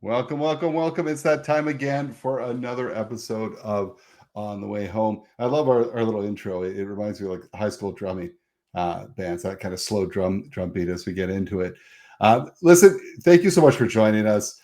Welcome, welcome, welcome. It's that time again for another episode of On the Way Home. I love our little intro. It reminds me of like high school drumming bands, that kind of slow drum beat as we get into it. Listen, thank you so much for joining us.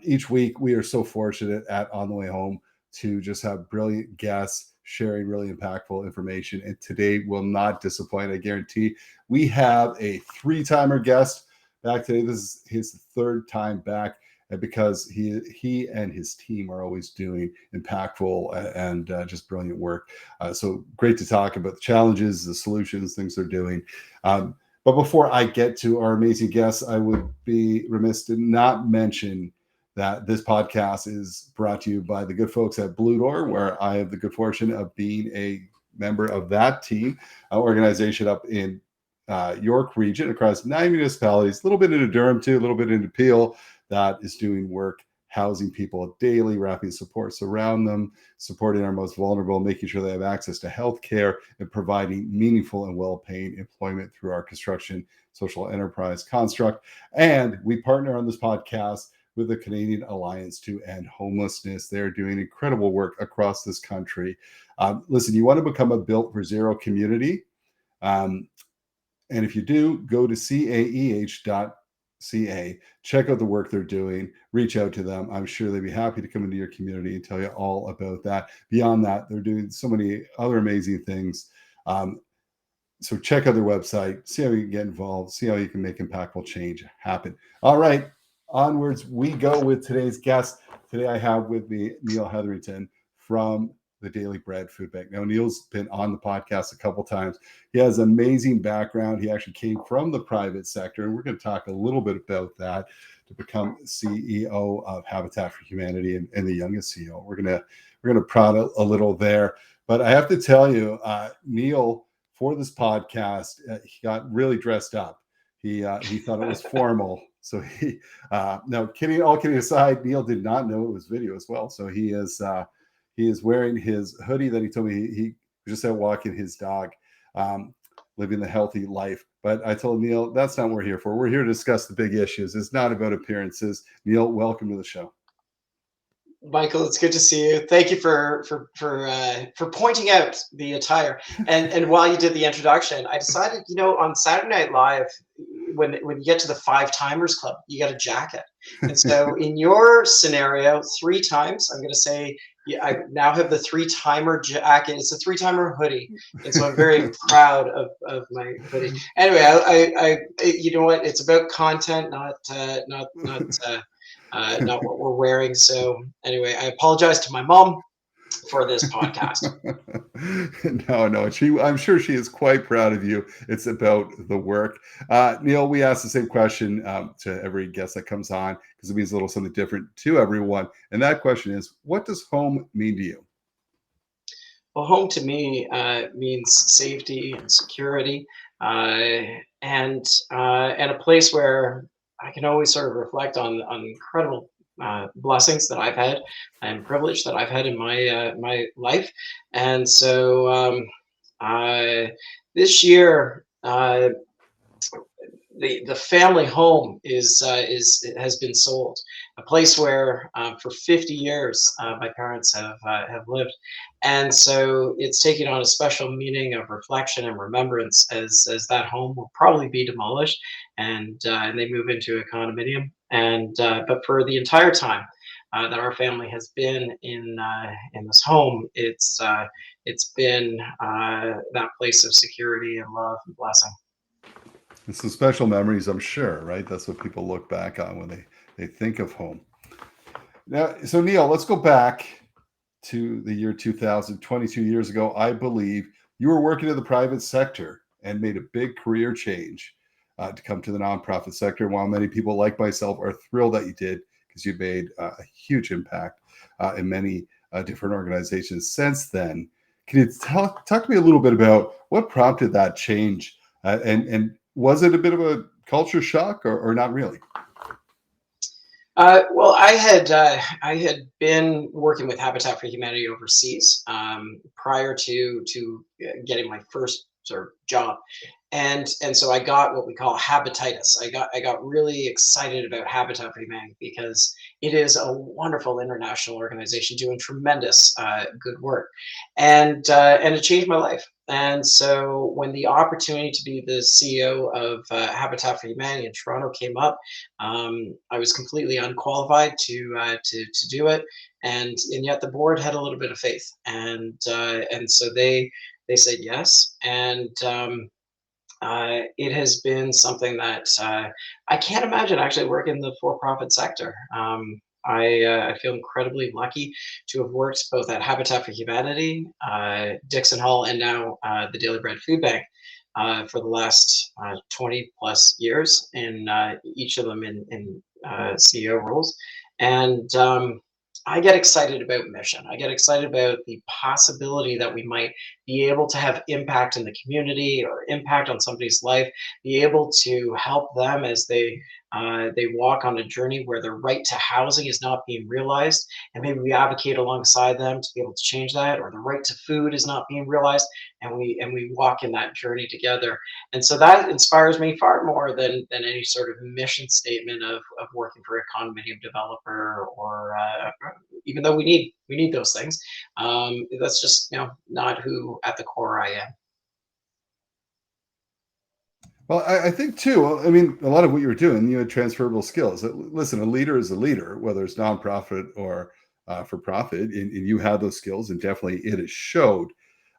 Each week, we are so fortunate at On the Way Home to just have brilliant guests sharing really impactful information. And today will not disappoint, I guarantee. We have a three-timer guest back today. This is his third time back because he and his team are always doing impactful and just brilliant work. So great to talk about the challenges, the solutions, things they're doing. But before I get to our amazing guests, I would be remiss to not mention that this podcast is brought to you by the good folks at Blue Door, where I have the good fortune of being a member of that team organization up in York region across 9 municipalities, a little bit into Durham too, a little bit into Peel, that is doing work housing people daily, wrapping supports around them, supporting our most vulnerable, making sure they have access to health care, and providing meaningful and well-paid employment through our construction social enterprise construct. And we partner on this podcast with the Canadian Alliance to End Homelessness. They're doing incredible work across this country. Listen, you want to become a Built for Zero community? And if you do, go to caeh.ca, check out the work they're doing, reach out to them. I'm sure they'd be happy to come into your community and tell you all about that. Beyond that, they're doing so many other amazing things. So check out their website, see how you can get involved, see how you can make impactful change happen. All right, onwards we go with today's guest. Today I have with me Neil Hetherington from the Daily Bread Food Bank. Now, Neil's been on the podcast a couple times. He has an amazing background. He actually came from the private sector, and we're going to talk a little bit about that to become CEO of Habitat for Humanity and the youngest CEO. We're gonna prod a little there, but I have to tell you, Neil, for this podcast, he got really dressed up. He thought it was formal. So no, all kidding aside, Neil did not know it was video as well. So he is wearing his hoodie that he told me he was just out walking his dog, living the healthy life. But I told Neil, that's not what we're here for. We're here to discuss the big issues. It's not about appearances. Neil, welcome to the show. Michael, it's good to see you. Thank you for pointing out the attire. And while you did the introduction, I decided, on Saturday Night Live, when you get to the Five Timers Club, you get a jacket. And so in your scenario, three times, I'm going to say, I now have the three-timer jacket. It's a three-timer hoodie, and so I'm very proud of my hoodie. Anyway, I you know what? It's about content, not what we're wearing. So anyway, I apologize to my mom for this podcast. No, I'm sure she is quite proud of you. It's about the work. Neil, we ask the same question to every guest that comes on because it means a little something different to everyone. And that question is, what does home mean to you? Well, home to me means safety and security, and a place where I can always sort of reflect on incredible blessings that I've had and privilege that I've had in my life. And so this year, the family home is has been sold, a place where for 50 years my parents have lived, and so it's taking on a special meaning of reflection and remembrance as that home will probably be demolished and they move into a condominium, and but for the entire time that our family has been in this home, it's been that place of security and love and blessing. And some special memories, I'm sure, right? That's what people look back on when they think of home. Now, so Neil, let's go back to the year 2000, 22 years ago. I believe you were working in the private sector and made a big career change to come to the nonprofit sector. And while many people like myself are thrilled that you did, because you made a huge impact in many different organizations since then. Can you talk to me a little bit about what prompted that change? And was it a bit of a culture shock or not really? Well, I had been working with Habitat for Humanity overseas prior to getting my first sort of job. And so I got what we call habititis. I got really excited about Habitat for Humanity because it is a wonderful international organization doing tremendous good work, and it changed my life. And so when the opportunity to be the CEO of Habitat for Humanity in Toronto came up, I was completely unqualified to do it, and yet the board had a little bit of faith, and so they said yes, and it has been something that I can't imagine actually working in the for-profit sector. I feel incredibly lucky to have worked both at Habitat for Humanity, Dixon Hall, and now the Daily Bread Food Bank for the last 20 plus years, in each of them in CEO roles. And I get excited about mission. I get excited about the possibility that we might be able to have impact in the community or impact on somebody's life, be able to help them as they walk on a journey where their right to housing is not being realized, and maybe we advocate alongside them to be able to change that, or the right to food is not being realized, and we walk in that journey together. And so that inspires me far more than any sort of mission statement of working for a condominium developer, or even though we need those things. That's just not who at the core I am. Well, I think too. I mean, a lot of what you were doing, you had transferable skills. Listen, a leader is a leader, whether it's nonprofit or for profit, and you had those skills, and definitely it has showed.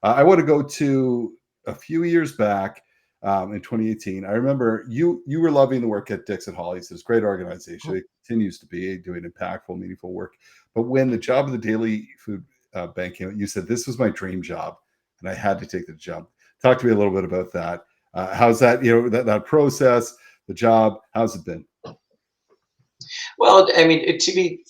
I want to go to a few years back in 2018. I remember you were loving the work at Dixon Hall. It's this great organization. It continues to be doing impactful, meaningful work. But when the job of the Daily Food Bank came out, you said this was my dream job, and I had to take the jump. Talk to me a little bit about that. How's that, that process, the job, how's it been? Well, I mean, to be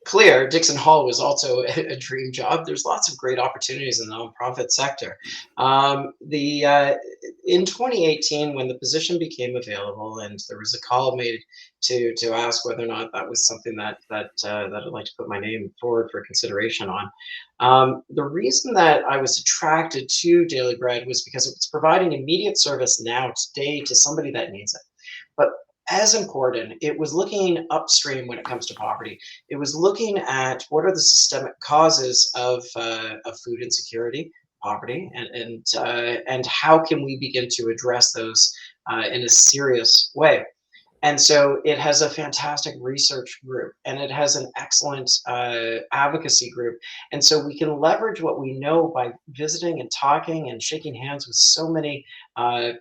clear, Dixon Hall was also a dream job. There's lots of great opportunities in the nonprofit sector. The In 2018, when the position became available, and there was a call made to ask whether or not that was something that I'd like to put my name forward for consideration on. The reason that I was attracted to Daily Bread was because it was providing immediate service now today to somebody that needs it. But as important, it was looking upstream when it comes to poverty. It was looking at what are the systemic causes of food insecurity, poverty, and how can we begin to address those in a serious way. And so it has a fantastic research group, and it has an excellent advocacy group. And so we can leverage what we know by visiting and talking and shaking hands with so many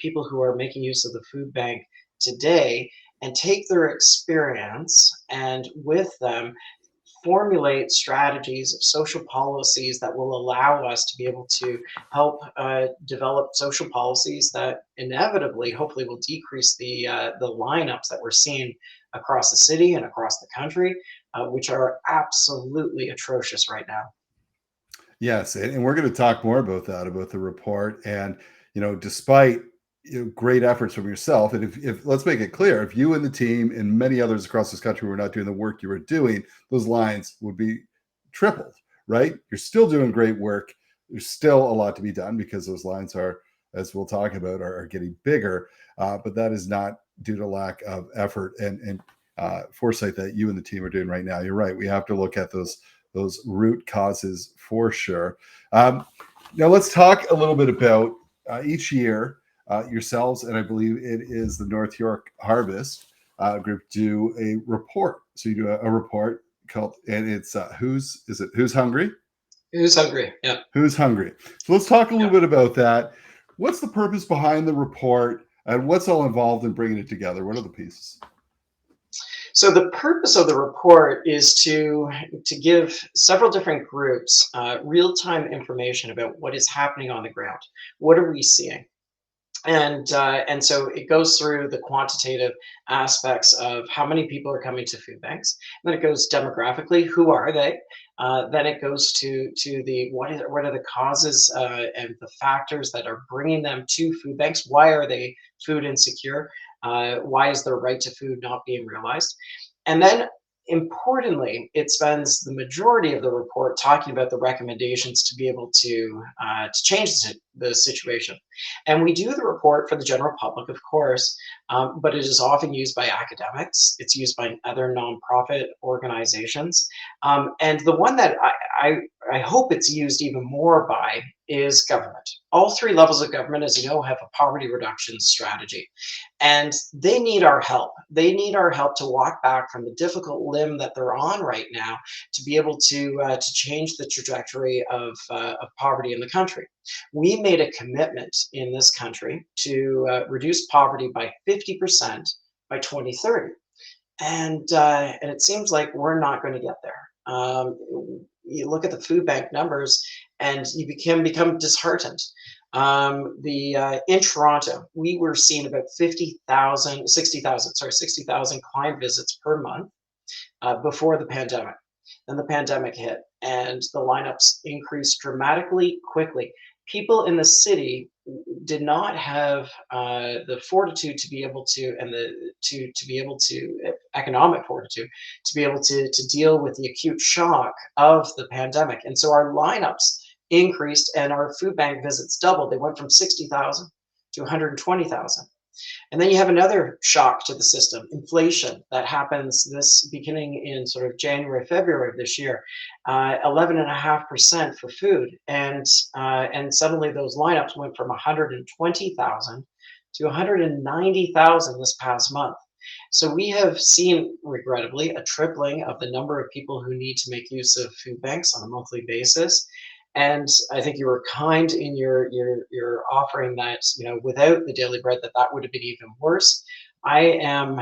people who are making use of the food bank today, and take their experience and with them formulate strategies of social policies that will allow us to be able to help develop social policies that inevitably, hopefully, will decrease the lineups that we're seeing across the city and across the country, which are absolutely atrocious right now. Yes, and we're going to talk more about that, about the report. And despite great efforts from yourself, and if let's make it clear, if you and the team and many others across this country were not doing the work you were doing, those lines would be tripled, right? You're still doing great work. There's still a lot to be done because those lines are, as we'll talk about, are getting bigger. But that is not due to lack of effort and foresight that you and the team are doing right now. You're right. We have to look at those root causes for sure. Now let's talk a little bit about each year. Yourselves, and I believe it is the North York Harvest group, do a report. So you do a report called, and it's Who's Hungry? Who's hungry? Yeah. Who's Hungry? So let's talk a little Yeah. bit about that. What's the purpose behind the report, and what's all involved in bringing it together? What are the pieces? So the purpose of the report is to give several different groups real-time information about what is happening on the ground. What are we seeing? And so it goes through the quantitative aspects of how many people are coming to food banks. And then it goes demographically, who are they? Then it goes to the what are the causes and the factors that are bringing them to food banks? Why are they food insecure? Why is their right to food not being realized? And then Importantly, it spends the majority of the report talking about the recommendations to be able to change the situation. And we do the report for the general public, of course, but it is often used by academics. It's used by other nonprofit organizations, and the one that I hope it's used even more by is government. All three levels of government, as you know, have a poverty reduction strategy, and they need our help. They need our help to walk back from the difficult limb that they're on right now to be able to change the trajectory of poverty in the country. We made a commitment in this country to reduce poverty by 50% by 2030, and it seems like we're not going to get there. You look at the food bank numbers, and you become disheartened. In Toronto, we were seeing about 50,000, 60,000, sorry, 60,000 client visits per month before the pandemic. Then the pandemic hit, and the lineups increased dramatically quickly. People in the city did not have the fortitude to be able to, and to be able to economic fortitude to be able to deal with the acute shock of the pandemic, and so our lineups increased, and our food bank visits doubled. They went from 60,000 to 120,000. And then you have another shock to the system, inflation that happens this beginning in sort of January, February of this year, 11.5% for food, and suddenly those lineups went from 120,000 to 190,000 this past month. So we have seen, regrettably, a tripling of the number of people who need to make use of food banks on a monthly basis. And I think you were kind in your offering that, without the daily bread, that would have been even worse. I am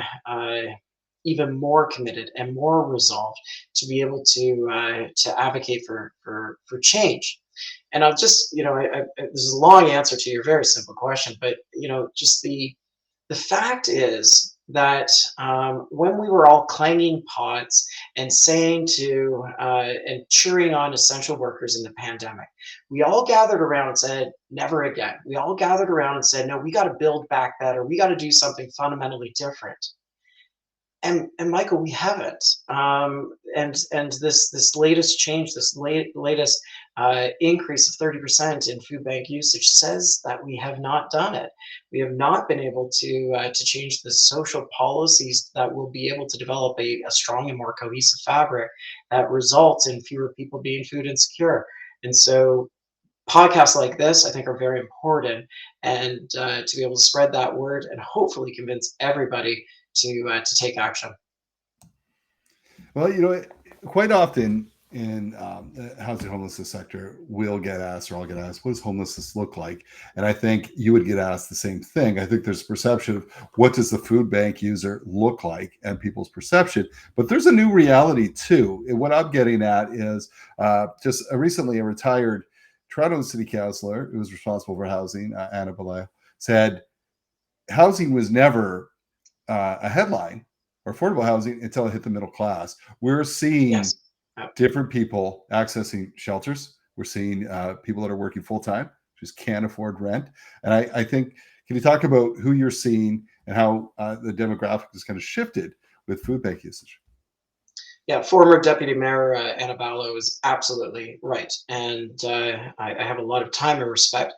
even more committed and more resolved to be able to advocate for change. And I'll just, this is a long answer to your very simple question, but just the fact is that when we were all clanging pots and saying to and cheering on essential workers in the pandemic, we all gathered around and said, never again. We all gathered around and said, no, we got to build back better. We got to do something fundamentally different. And Michael, we haven't. And this latest change, this latest increase of 30% in food bank usage says that we have not done it. We have not been able to change the social policies that will be able to develop a strong and more cohesive fabric that results in fewer people being food insecure. And so podcasts like this, I think, are very important, and to be able to spread that word and hopefully convince everybody to take action. Well, quite often in the housing homelessness sector, we'll get asked, or I'll get asked, what does homelessness look like? And I think you would get asked the same thing. I think there's a perception of what does the food bank user look like and people's perception, but there's a new reality too. And what I'm getting at is just recently a retired Toronto city councillor who was responsible for housing, Anna Belayo, said housing was never a headline or affordable housing until it hit the middle class. We're seeing Yes. different people accessing shelters. We're seeing people that are working full time, just can't afford rent. And I think, can you talk about who you're seeing and how the demographic has kind of shifted with food bank usage? Yeah, former Deputy Mayor Anna Ballo is absolutely right, and I have a lot of time and respect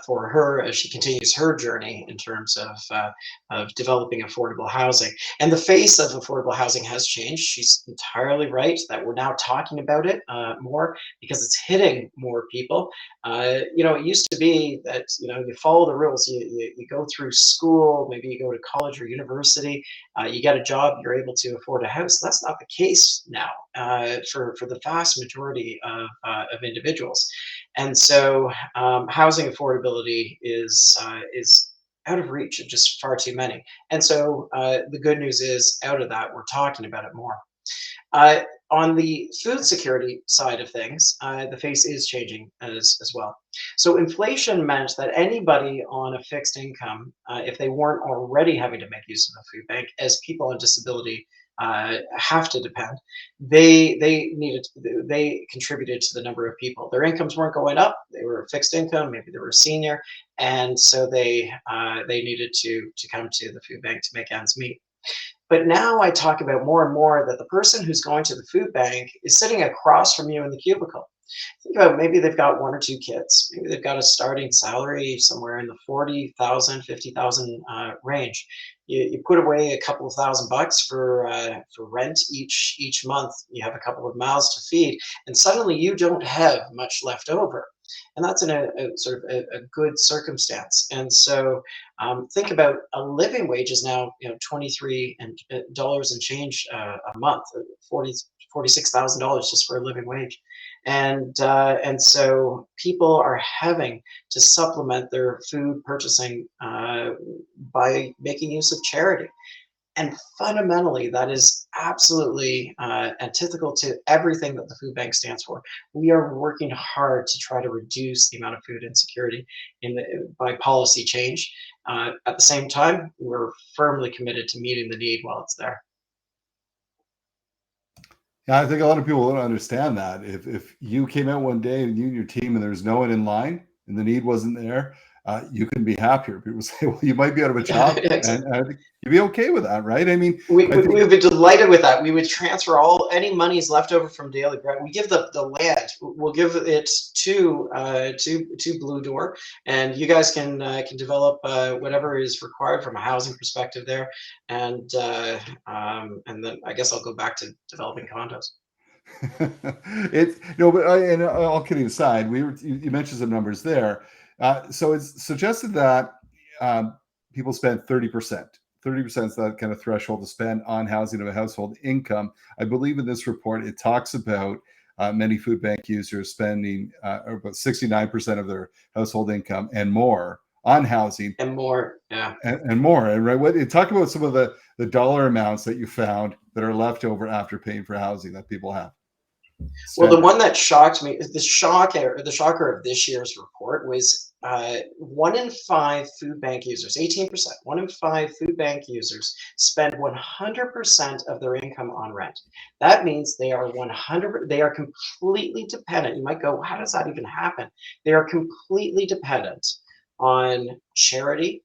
for her as she continues her journey in terms of developing affordable housing. And the face of affordable housing has changed. She's entirely right that we're now talking about it more because it's hitting more people. It used to be that you follow the rules, you go through school, maybe you go to college or university, you get a job, you're able to afford a house. That's not the case now for the vast majority of individuals, and so housing affordability is out of reach of just far too many. And so the good news is, out of that, we're talking about it more. Uh, on the food security side of things, the face is changing as well. So inflation meant that anybody on a fixed income, if they weren't already having to make use of a food bank, as people on disability have to depend, they contributed to the number of people. Their incomes weren't going up; they were a fixed income. Maybe they were a senior, and so they needed to come to the food bank to make ends meet. But now I talk about more and more that the person who's going to the food bank is sitting across from you in the cubicle. Think about, maybe they've got one or two kids. Maybe they've got a starting salary somewhere in the 40,000, 50,000 range. You put away a couple of $1,000 for rent each month. You have a couple of mouths to feed, and suddenly you don't have much left over. And that's in a sort of a good circumstance. And so think about a living wage is now, 23 and dollars and change a month, 46,000 dollars just for a living wage. And so people are having to supplement their food purchasing by making use of charity. And fundamentally, that is absolutely antithetical to everything that the food bank stands for. We are working hard to try to reduce the amount of food insecurity by policy change. At the same time, we're firmly committed to meeting the need while it's there. Yeah, I think a lot of people don't understand that. If you came out one day and you and your team and there was no one in line and the need wasn't there, you can be happier. People say, well, you might be out of a Yeah, job, exactly. and I think you'd be okay with that, right? I mean, We, I we, think we would be delighted with that. We would transfer all any monies left over from daily bread. We give the land. We'll give it to Blue Door, and you guys can develop whatever is required from a housing perspective there, and then I guess I'll go back to developing condos. it's no, but and all kidding aside, you mentioned some numbers there. So it's suggested that um, people spend 30%. 30% is that kind of threshold to spend on housing of a household income. I believe in this report it talks about many food bank users spending about 69% of their household income and more on housing And more, yeah. and more. And right, what talk about some of the dollar amounts that you found that are left over after paying for housing that people have Well, the spending. one that shocked me, the shocker of this year's report was 1 in 5 food bank users, 18%, 1 in 5 food bank users spend 100% of their income on rent. That means they are completely dependent. You might go, how does that even happen? They are completely dependent on charity,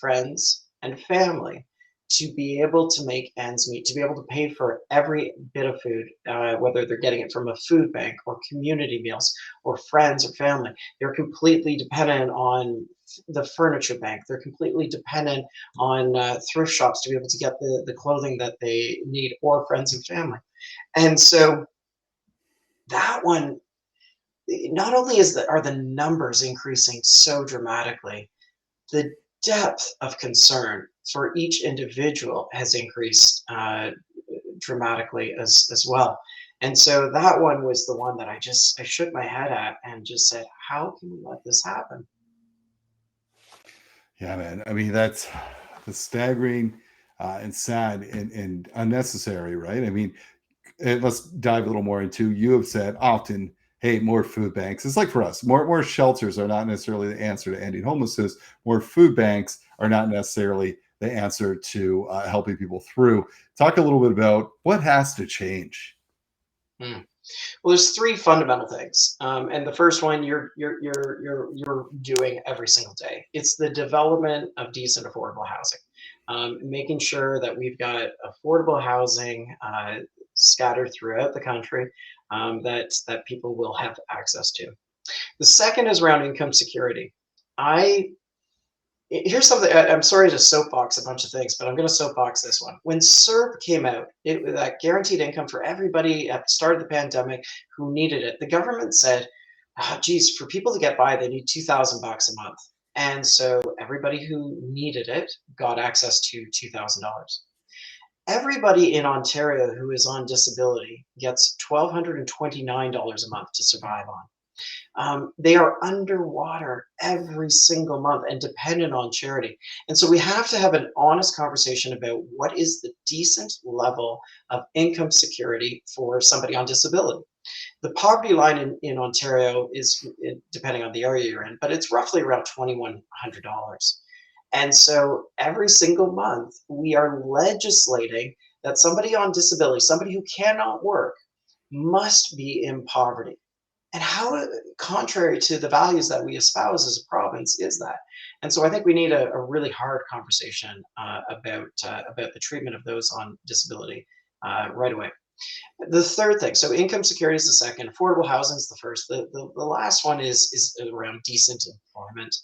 friends, and family to be able to make ends meet, to be able to pay for every bit of food, whether they're getting it from a food bank or community meals or friends or family. They're completely dependent on the furniture bank. They're completely dependent on thrift shops to be able to get the clothing that they need, or friends and family. And so that one, not only are the numbers increasing so dramatically, the depth of concern for each individual has increased dramatically as well. And so that one was the one that I shook my head at and just said, how can we let this happen? Yeah, man. I mean, that's staggering and sad and unnecessary, right? I mean, and let's dive a little more into. You have said often, hey, more food banks. It's like for us, more shelters are not necessarily the answer to ending homelessness. More food banks are not necessarily the answer to helping people through. Talk a little bit about what has to change. Hmm. Well, there's three fundamental things, and the first one you're doing every single day. It's the development of decent, affordable housing, making sure that we've got affordable housing scattered throughout the country, that people will have access to. The second is around income security. I Here's something. I'm sorry to soapbox a bunch of things, but I'm going to soapbox this one. When CERB came out, that guaranteed income for everybody at the start of the pandemic who needed it, the government said, geez, for people to get by, they need $2,000 a month. And so everybody who needed it got access to $2,000. Everybody in Ontario who is on disability gets $1,229 a month to survive on. They are underwater every single month and dependent on charity. And so we have to have an honest conversation about what is the decent level of income security for somebody on disability. The poverty line in Ontario is, depending on the area you're in, but it's roughly around $2,100. And so every single month, we are legislating that somebody on disability, somebody who cannot work, must be in poverty. And how contrary to the values that we espouse as a province is that? And so I think we need a really hard conversation about the treatment of those on disability right away. The third thing, so income security is the second, affordable housing is the first. The last one is around decent employment.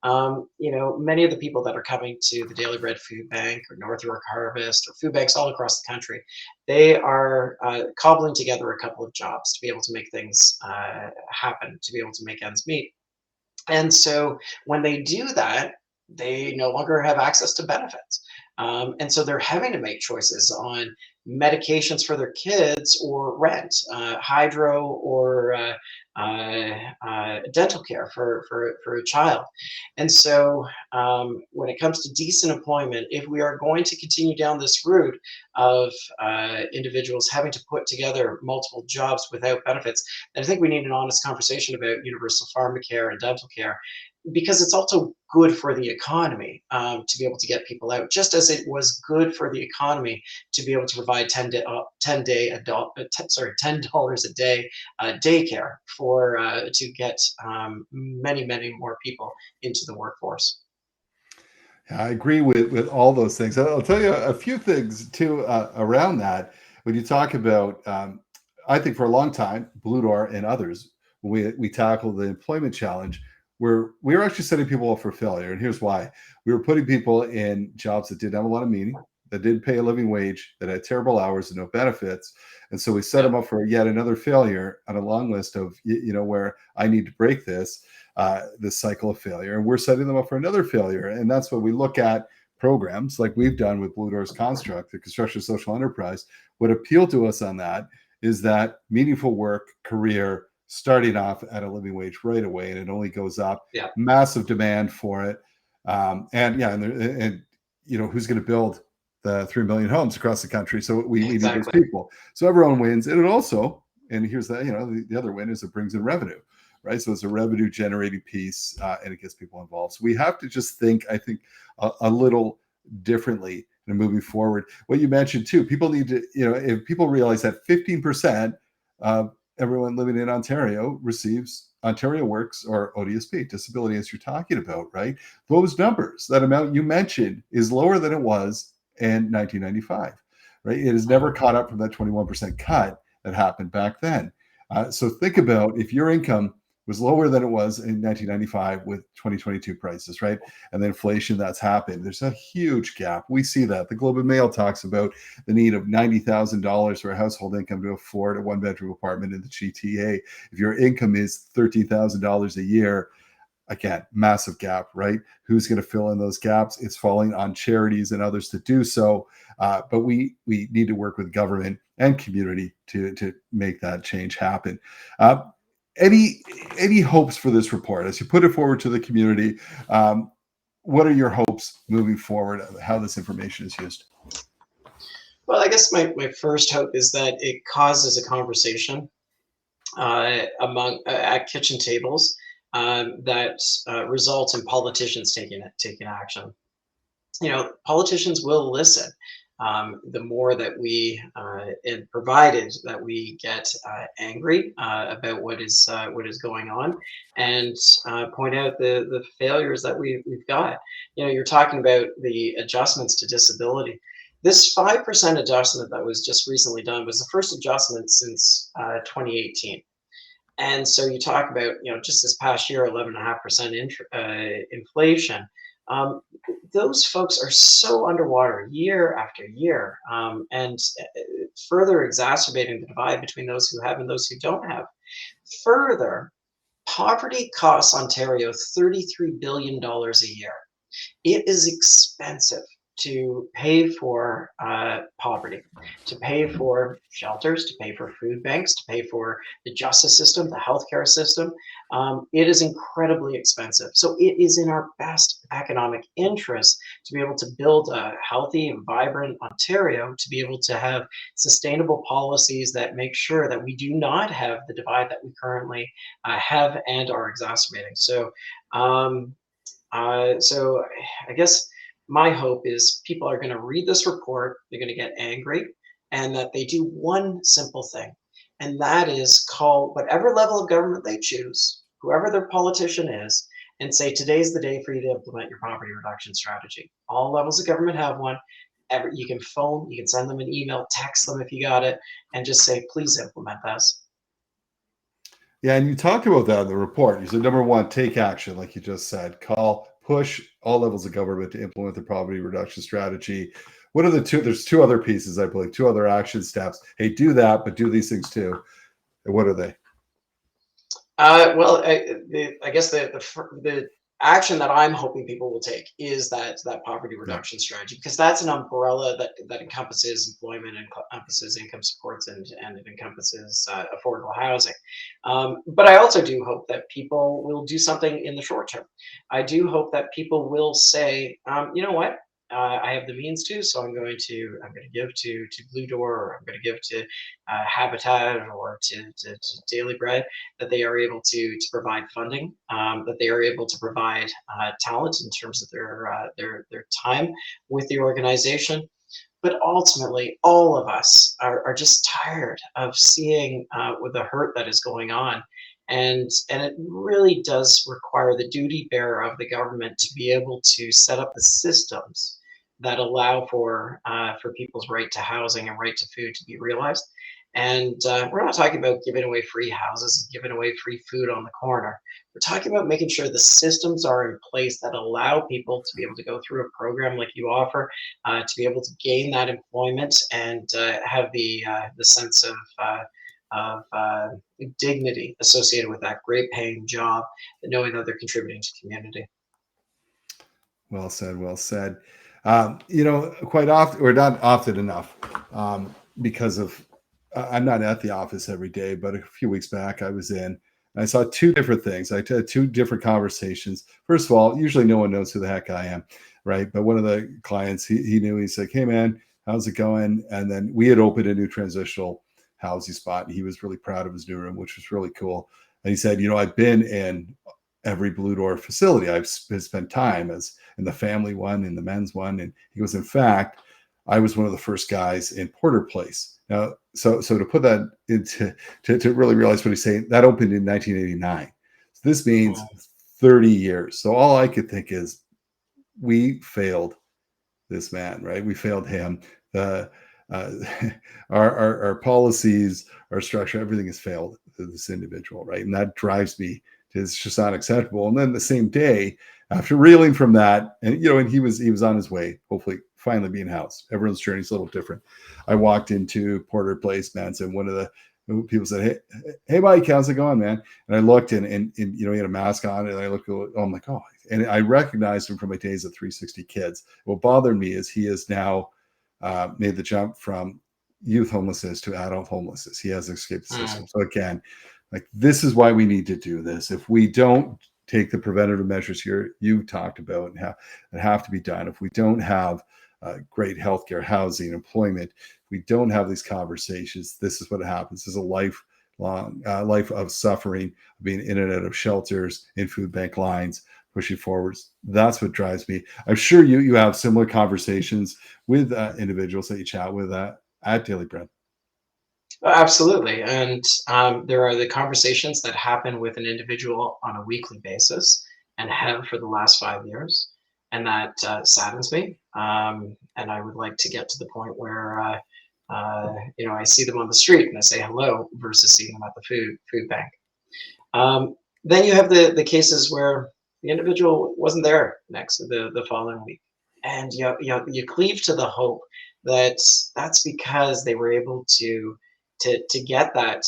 Many of the people that are coming to the Daily Bread Food Bank or North York Harvest or food banks all across the country, they are cobbling together a couple of jobs to be able to make things happen, to be able to make ends meet. And so when they do that, they no longer have access to benefits. And so they're having to make choices on medications for their kids or rent, hydro or dental care for a child. And so when it comes to decent employment, if we are going to continue down this route of individuals having to put together multiple jobs without benefits, then I think we need an honest conversation about universal pharmacare and dental care, because it's also good for the economy to be able to get people out, just as it was good for the economy to be able to provide 10 dollars a day daycare for to get many more people into the workforce. Yeah, I agree with all those things. I'll tell you a few things too around that. When you talk about, I think for a long time, Blue Door and others, when we tackle the employment challenge, we were actually setting people up for failure. And here's why: we were putting people in jobs that didn't have a lot of meaning, that didn't pay a living wage, that had terrible hours and no benefits, and so we set Yeah, them up for yet another failure on a long list of where I need to break this cycle of failure, and we're setting them up for another failure. And that's what we look at programs like we've done with Blue Door's construct, the construction social enterprise. What appealed to us on that is that meaningful work, career, starting off at a living wage right away, and it only goes up. yeah, Massive demand for it, and yeah, and who's going to build the 3 million homes across the country? So we need those exactly. people. So everyone wins, and it also, and here's the other win is it brings in revenue, right? So it's a revenue generating piece, and it gets people involved. So we have to just think, I think, a little differently and moving forward. What you mentioned too, people need to, if people realize that 15% of everyone living in Ontario receives Ontario Works or ODSP, disability, as you're talking about, right? Those numbers, that amount you mentioned, is lower than it was in 1995, right? It has never Mhm. caught up from that 21% cut that happened back then. So think about if your income was lower than it was in 1995 with 2022 prices, right? And the inflation that's happened. There's a huge gap. We see that. The Globe and Mail talks about the need of $90,000 for a household income to afford a one-bedroom apartment in the GTA. If your income is $13,000 a year, again, massive gap, right? Who's going to fill in those gaps? It's falling on charities and others to do so. But we need to work with government and community to make that change happen. Uh, any any hopes for this report as you put it forward to the community? What are your hopes moving forward of how this information is used? Well, I guess my first hope is that it causes a conversation among at kitchen tables that results in politicians taking action. Politicians will listen. The more that and provided that we get angry about what is going on, and point out the failures that we've got. You're talking about the adjustments to disability. This 5% adjustment that was just recently done was the first adjustment since 2018. And so you talk about, just this past year, 11.5% inflation. Um, those folks are so underwater year after year, and further exacerbating the divide between those who have and those who don't have. Further, poverty costs Ontario $33 billion a year. It is expensive to pay for poverty, to pay for shelters, to pay for food banks, to pay for the justice system, the healthcare system. It is incredibly expensive. So it is in our best economic interest to be able to build a healthy and vibrant Ontario, to be able to have sustainable policies that make sure that we do not have the divide that we currently have and are exacerbating. So I guess my hope is people are going to read this report, they're going to get angry, and that they do one simple thing, and that is call whatever level of government they choose, whoever their politician is, and say, today's the day for you to implement your poverty reduction strategy. All levels of government have one. You can phone, you can send them an email, text them if you got it, and just say, please implement this. Yeah, and you talked about that in the report. You said number one, take action, like you just said. Call, push all levels of government to implement the poverty reduction strategy. What are the two? There's two other pieces, I believe, two other action steps. Hey, do that, but do these things too. And what are they? Well, I guess the action that I'm hoping people will take is that poverty Yeah. reduction strategy, because that's an umbrella that encompasses employment, and encompasses income supports, and it encompasses affordable housing. But I also do hope that people will do something in the short term. I do hope that people will say, you know what? I have the means to, so I'm going to give to Blue Door, or I'm going to give to Habitat, or to Daily Bread, that they are able to provide funding, that they are able to provide talent in terms of their time with the organization. But ultimately, all of us are just tired of seeing with the hurt that is going on. And it really does require the duty bearer of the government to be able to set up the systems that allow for people's right to housing and right to food to be realized. And we're not talking about giving away free houses and giving away free food on the corner. We're talking about making sure the systems are in place that allow people to be able to go through a program like you offer, to be able to gain that employment, and have the sense of dignity associated with that great paying job, knowing that they're contributing to community. Well said. Well said. Quite often, or not often enough, because of I'm not at the office every day, but a few weeks back I was in. And I saw two different things. I had two different conversations. First of all, usually no one knows who the heck I am, right? But one of the clients, he knew. He's like, "Hey, man, how's it going?" And then we had opened a new transitional housing spot, and he was really proud of his new room, which was really cool. And he said, "I've been in every Blue Door facility. I've spent time as in the family one, in the men's one." And he goes, "In fact, I was one of the first guys in Porter Place." Now, so to put that into to really realize what he's saying, that opened in 1989. So this means 30 years. So all I could think is, we failed this man, right? We failed him. The uh, our policies, our structure, everything has failed this individual, right? And that drives me. It's just not acceptable. And then the same day, after reeling from that, and he was on his way, hopefully finally being housed. Everyone's journey is a little different. I walked into Porter Place, man, and one of the people said, "Hey, Mike, how's it going, man?" And I looked, and he had a mask on, and I looked, oh, I'm like, oh, and I recognized him from my days at 360 Kids. What bothered me is he has now made the jump from youth homelessness to adult homelessness. He has escaped the system. So again, like, this is why we need to do this. If we don't take the preventative measures here you talked about and have to be done, if we don't have great healthcare, housing, employment, we don't have these conversations, this is what happens. This is a lifelong life of suffering, being in and out of shelters, in food bank lines, pushing forwards. That's what drives me. I'm sure you have similar conversations with individuals that you chat with at Daily Bread. Absolutely. And there are the conversations that happen with an individual on a weekly basis, and have for the last 5 years. And that saddens me. And I would like to get to the point where, I see them on the street and I say hello, versus seeing them at the food bank. Then you have the cases where the individual wasn't there next the following week. And you cleave to the hope that that's because they were able to get that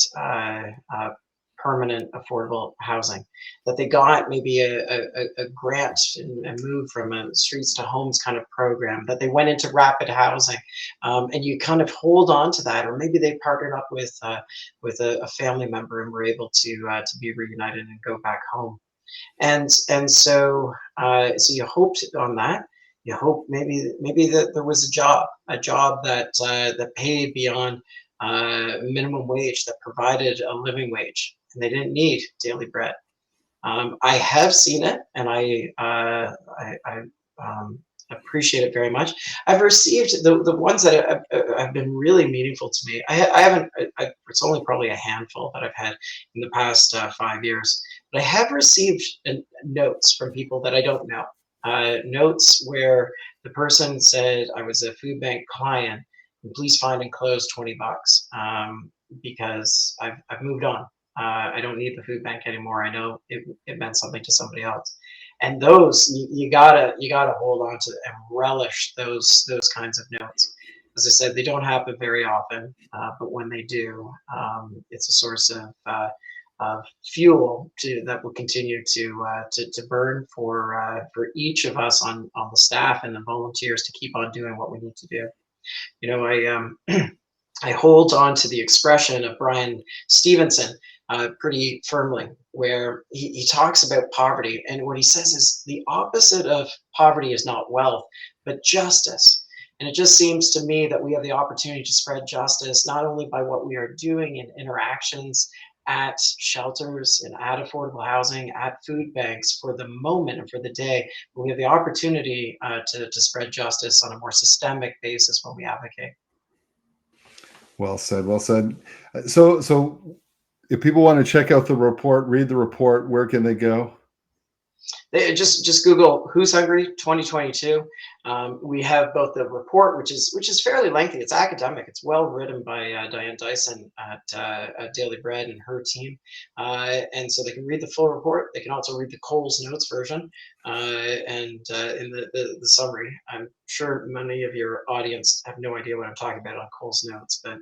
permanent affordable housing, that they got maybe a grant and moved from a streets to homes kind of program, that they went into rapid housing, and you kind of hold on to that. Or maybe they partnered up with a family member and were able to be reunited and go back home. And so you hoped on that. You hope maybe that there was a job that paid beyond minimum wage, that provided a living wage, and they didn't need Daily Bread. I have seen it, and I Appreciate it very much. I've received the ones that have been really meaningful to me. I haven't. It's only probably a handful that I've had in the past 5 years, but I have received notes from people that I don't know. Notes where the person said, "I was a food bank client, and please find and close $20 because I've moved on. I don't need the food bank anymore. I know it meant something to somebody else." And those you gotta hold on to and relish those kinds of notes. As I said, they don't happen very often, but when they do, it's a source of fuel that will continue to burn for each of us on the staff and the volunteers to keep on doing what we need to do. I I hold on to the expression of Brian Stevenson pretty firmly, where he talks about poverty. And what he says is the opposite of poverty is not wealth, but justice. And it just seems to me that we have the opportunity to spread justice, not only by what we are doing in interactions at shelters and at affordable housing, at food banks for the moment and for the day, but we have the opportunity to spread justice on a more systemic basis when we advocate. Well said. Well said. So if people want to check out the report, read the report, where can they go? Just Google "Who's Hungry 2022." We have both the report, which is fairly lengthy. It's academic. It's well written by Diane Dyson at Daily Bread and her team, and so they can read the full report. They can also read the Coles Notes version and in the summary. I'm sure many of your audience have no idea what I'm talking about on Coles Notes, but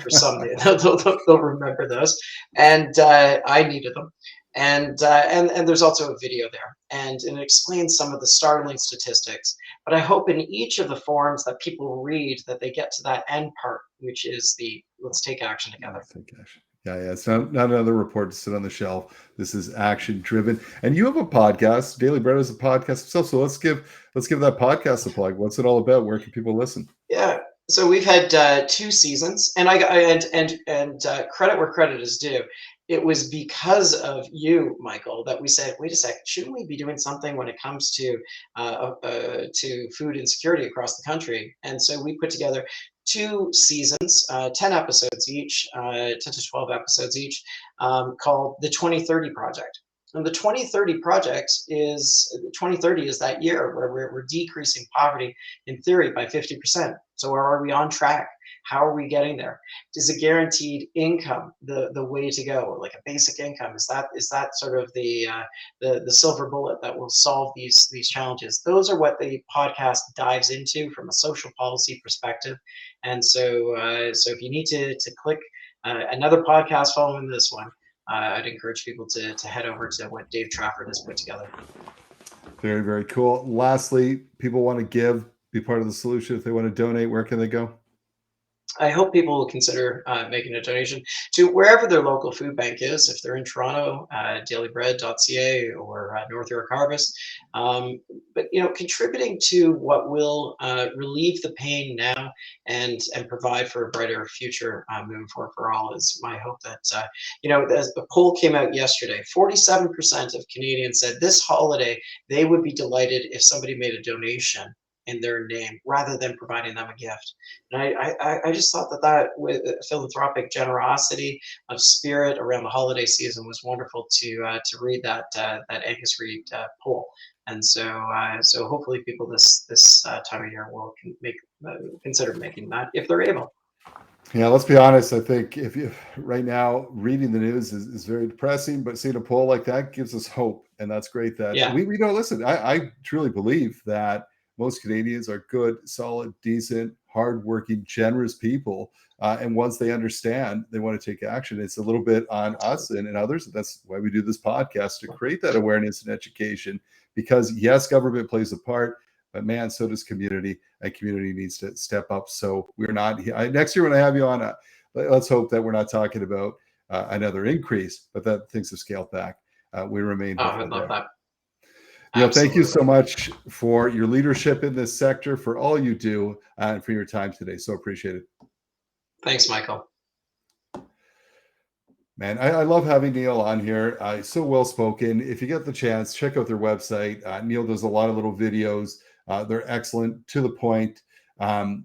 for some, they'll remember those. And I needed them. And there's also a video there, and it explains some of the startling statistics. But I hope in each of the forums that people read that they get to that end part, which is the let's take action together. Let's take action. Yeah, yeah. It's not another report to sit on the shelf. This is action driven. And you have a podcast. Daily Bread is a podcast itself. So let's give that podcast a plug. What's it all about? Where can people listen? Yeah. So we've had 2 seasons, and credit where credit is due. It was because of you, Michael, that we said, "Wait a second, shouldn't we be doing something when it comes to food insecurity across the country?" And so we put together 2 seasons, 10 episodes each, 10 to 12 episodes each, called the 2030 Project. And the 2030 project is 2030 is that year where we're decreasing poverty in theory by 50%. So are we on track? How are we getting there? Is a guaranteed income the way to go? Like a basic income, is that sort of the silver bullet that will solve these challenges? Those are what the podcast dives into from a social policy perspective. And so if you need to click another podcast following this one, I'd encourage people to head over to what Dave Trafford has put together. Very, very cool. Lastly, people want to give, be part of the solution. If they want to donate, where can they go? I hope people will consider making a donation to wherever their local food bank is. If they're in Toronto, dailybread.ca or North York Harvest. But contributing to what will relieve the pain now and provide for a brighter future moving forward for all is my hope. That as a poll came out yesterday, 47% of Canadians said this holiday they would be delighted if somebody made a donation in their name rather than providing them a gift. And I just thought that with philanthropic generosity of spirit around the holiday season was wonderful to read that Angus Reid poll. And so hopefully people this time of year will consider making that if they're able. Yeah, let's be honest. I think if you right now reading the news is very depressing, but seeing a poll like that gives us hope, and that's great. That Yeah. we don't listen. I truly believe that most Canadians are good, solid, decent, hardworking, generous people, and once they understand, they want to take action. It's a little bit on us and others. That's why we do this podcast, to create that awareness and education. Because yes, government plays a part, but man, so does community, and community needs to step up. So we're not next year when I have you on. Let's hope that we're not talking about another increase, but that things have scaled back. We remain. I would love that. Neil, thank you so much for your leadership in this sector, for all you do, and for your time today. So appreciate it. Thanks, Michael. Man, I love having Neil on here. So well spoken. If you get the chance, check out their website. Neil does a lot of little videos They're excellent, to the point, and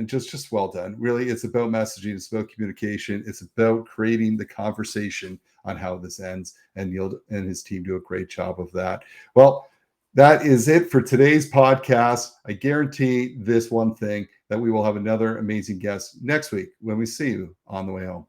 just well done. Really, it's about messaging, it's about communication, it's about creating the conversation on how this ends. And Neil and his team do a great job of that. Well, that is it for today's podcast. I guarantee this one thing, that we will have another amazing guest next week when we see you on the way home.